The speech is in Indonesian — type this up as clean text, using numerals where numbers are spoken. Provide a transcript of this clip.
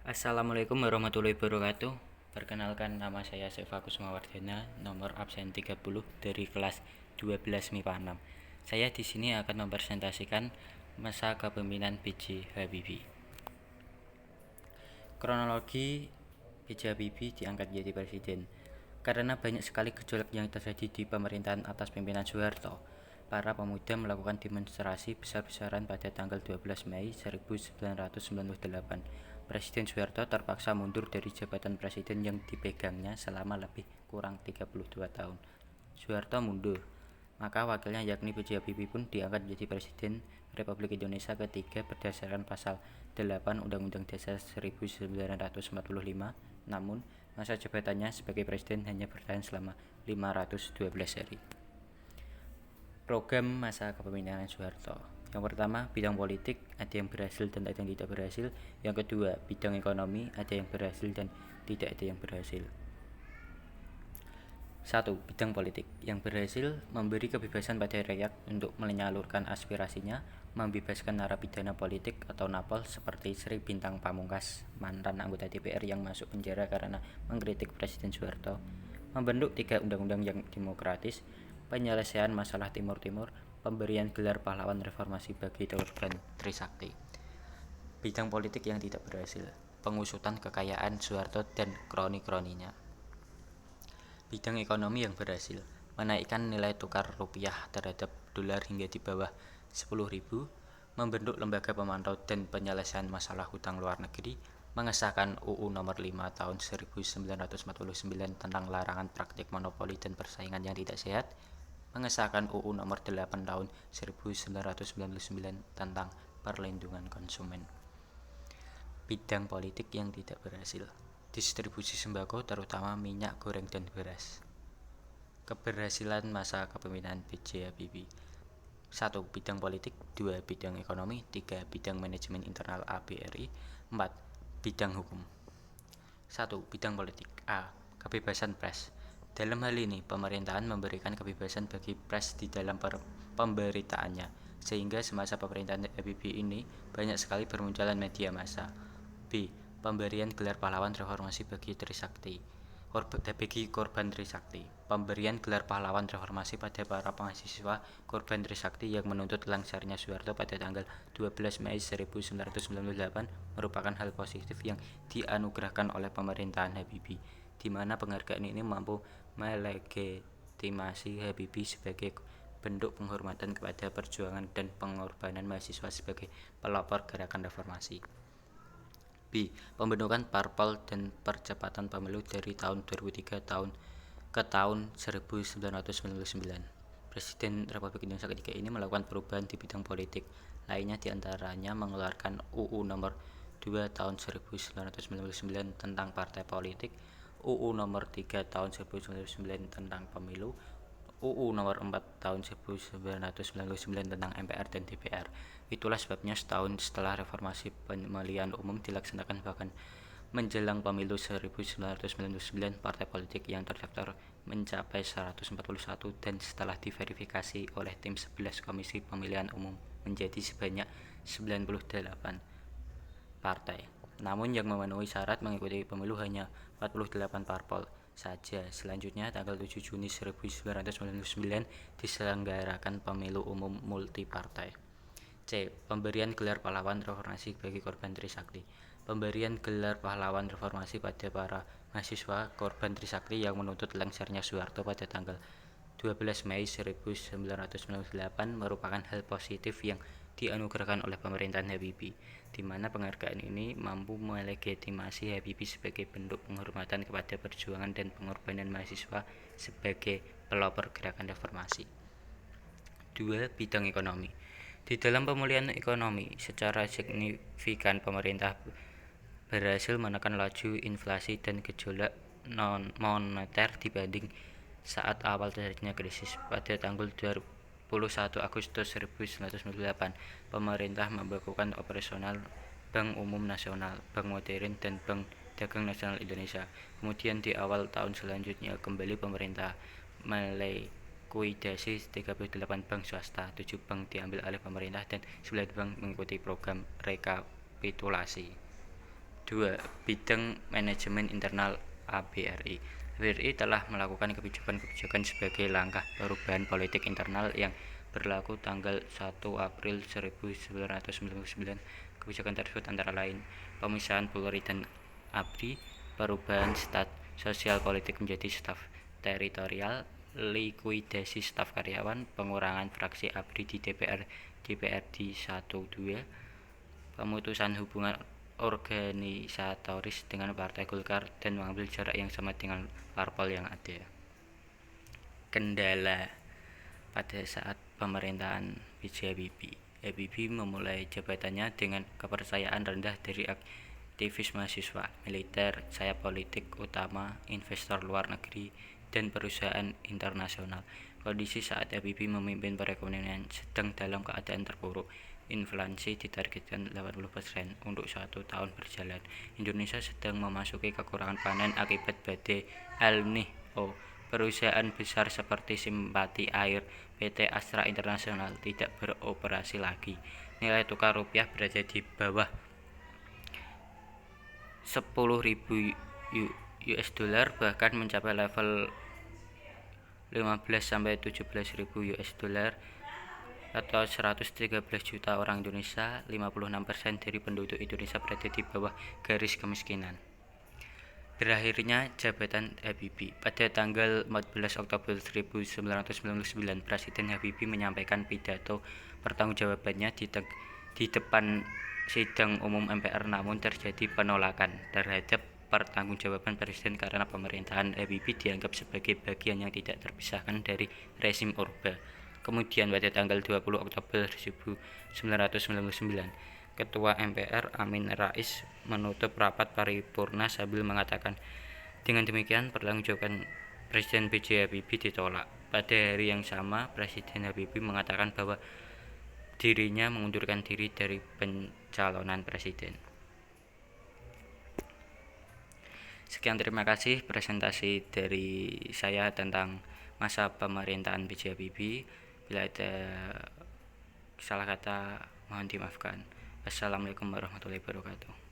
Assalamualaikum warahmatullahi wabarakatuh. Perkenalkan, nama saya Seva Kusumawardana, nomor absen 30 dari kelas 12 MIPA 6. Saya di sini akan mempresentasikan masa kepemimpinan B.J. Habibie. Kronologi B.J. Habibie diangkat menjadi presiden. Karena banyak sekali gejolak yang terjadi di pemerintahan atas pimpinan Soeharto, para pemuda melakukan demonstrasi besar-besaran pada tanggal 12 Mei 1998. Presiden Soeharto terpaksa mundur dari jabatan presiden yang dipegangnya selama lebih kurang 32 tahun. Soeharto mundur, maka wakilnya yakni B.J. Habibie pun diangkat menjadi Presiden Republik Indonesia ketiga berdasarkan pasal 8 Undang-Undang Dasar 1945. Namun, masa jabatannya sebagai presiden hanya bertahan selama 512 hari. Program masa kepemimpinan Soeharto. Yang pertama, bidang politik, ada yang berhasil dan ada yang tidak berhasil. Yang kedua, bidang ekonomi, ada yang berhasil dan tidak ada yang berhasil. 1. Bidang politik. Yang berhasil memberi kebebasan pada rakyat untuk menyalurkan aspirasinya, membebaskan narapidana politik atau napol seperti Sri Bintang Pamungkas, mantan anggota DPR yang masuk penjara karena mengkritik Presiden Soeharto, membentuk 3 undang-undang yang demokratis, penyelesaian masalah Timur Timur, pemberian gelar pahlawan reformasi bagi korban Trisakti. Bidang politik yang tidak berhasil, pengusutan kekayaan Soeharto dan kroni-kroninya. Bidang ekonomi yang berhasil, menaikkan nilai tukar rupiah terhadap dolar hingga di bawah 10.000, membentuk lembaga pemantau dan penyelesaian masalah hutang luar negeri, mengesahkan UU Nomor 5 Tahun 1949 tentang larangan praktik monopoli dan persaingan yang tidak sehat, mengesahkan UU Nomor 8 Tahun 1999 tentang perlindungan konsumen. Bidang politik yang tidak berhasil, distribusi sembako terutama minyak goreng dan beras. Keberhasilan masa kepemimpinan B.J. Habibie: 1. Bidang politik, 2. Bidang ekonomi, 3. Bidang manajemen internal ABRI, 4. Bidang hukum. 1. Bidang politik. A. Kebebasan pers. Dalam hal ini, pemerintahan memberikan kebebasan bagi pers di dalam pemberitaannya, sehingga semasa pemerintahan Habibie ini banyak sekali bermunculan media massa. B. Pemberian gelar pahlawan reformasi bagi korban Trisakti. Pemberian gelar pahlawan reformasi pada para mahasiswa korban Trisakti yang menuntut langsarnya Soeharto pada tanggal 12 Mei 1998 merupakan hal positif yang dianugerahkan oleh pemerintahan Habibie, di mana penghargaan ini mampu melegitimasi Habibie sebagai bentuk penghormatan kepada perjuangan dan pengorbanan mahasiswa sebagai pelopor gerakan reformasi. B. Pembentukan parpol dan percepatan pemilu dari tahun 2003 ke tahun 1999. Presiden Republik Indonesia ketiga ini melakukan perubahan di bidang politik. Lainnya diantaranya mengeluarkan UU Nomor 2 Tahun 1999 tentang partai politik, UU Nomor 3 Tahun 1999 tentang pemilu, UU Nomor 4 Tahun 1999 tentang MPR dan DPR. Itulah sebabnya setahun setelah reformasi pemilihan umum dilaksanakan bahkan menjelang pemilu 1999, partai politik yang terdaftar mencapai 141 dan setelah diverifikasi oleh tim 11 Komisi Pemilihan Umum menjadi sebanyak 98 partai. Namun yang memenuhi syarat mengikuti pemilu hanya 48 parpol saja. Selanjutnya, tanggal 7 Juni 1999 diselenggarakan pemilu umum multipartai. C. Pemberian gelar pahlawan reformasi bagi korban Trisakti. Pemberian gelar pahlawan reformasi pada para mahasiswa korban Trisakti yang menuntut langsarnya Soeharto pada tanggal 12 Mei 1998 merupakan hal positif yang dianugerahkan oleh pemerintahan Habibie, di mana penghargaan ini mampu melegitimasi Habibie sebagai bentuk penghormatan kepada perjuangan dan pengorbanan mahasiswa sebagai pelopor gerakan reformasi. 2. Bidang ekonomi. Di dalam pemulihan ekonomi secara signifikan, pemerintah berhasil menekan laju inflasi dan gejolak non-moneter dibanding saat awal terjadinya krisis. Pada tanggal 21 Agustus 1998, pemerintah membekukan operasional Bank Umum Nasional, Bank Modern, dan Bank Dagang Nasional Indonesia. Kemudian di awal tahun selanjutnya kembali pemerintah melikuidasi 38 bank swasta, 7 bank diambil alih pemerintah, dan 9 bank mengikuti program rekapitulasi. 2. Bidang manajemen internal ABRI. ABRI telah melakukan kebijakan-kebijakan sebagai langkah perubahan politik internal yang berlaku tanggal 1 April 1999. Kebijakan tersebut antara lain pemisahan Polri dan ABRI, perubahan stat sosial politik menjadi staf teritorial, likuidasi staf karyawan, pengurangan fraksi ABRI di DPRD 1-2, pemutusan hubungan organisatoris dengan Partai Golkar dan mengambil jarak yang sama dengan parpol yang ada. Kendala pada saat pemerintahan B.J. Habibie. Habibie memulai jabatannya dengan kepercayaan rendah dari aktivis mahasiswa, militer, sayap politik utama, investor luar negeri, dan perusahaan internasional. Kondisi saat Habibie memimpin perekonomian sedang dalam keadaan terpuruk. Inflasi ditargetkan 80% untuk 1 tahun berjalan. Indonesia sedang memasuki kekurangan panen akibat badai El Niño. Perusahaan besar seperti Simpati Air, PT Astra Internasional tidak beroperasi lagi. Nilai tukar rupiah berada di bawah 10.000 US dollar, bahkan mencapai level 15-17.000 US dollar atau 113 juta orang Indonesia. 56% dari penduduk Indonesia berada di bawah garis kemiskinan. Berakhirnya jabatan Habibie. Pada tanggal 14 Oktober 1999, Presiden Habibie menyampaikan pidato pertanggungjawabannya di depan sidang umum MPR, namun terjadi penolakan terhadap pertanggungjawaban Presiden karena pemerintahan Habibie dianggap sebagai bagian yang tidak terpisahkan dari rezim Orba. Kemudian pada tanggal 20 Oktober 1999, Ketua MPR Amin Rais menutup rapat paripurna sambil mengatakan, dengan demikian pertanggungjawaban Presiden B.J. Habibie ditolak. Pada hari yang sama, Presiden Habibie mengatakan bahwa dirinya mengundurkan diri dari pencalonan presiden. Sekian, terima kasih presentasi dari saya tentang masa pemerintahan B.J. Habibie. Bila ada salah kata mohon dimaafkan. Assalamualaikum warahmatullahi wabarakatuh.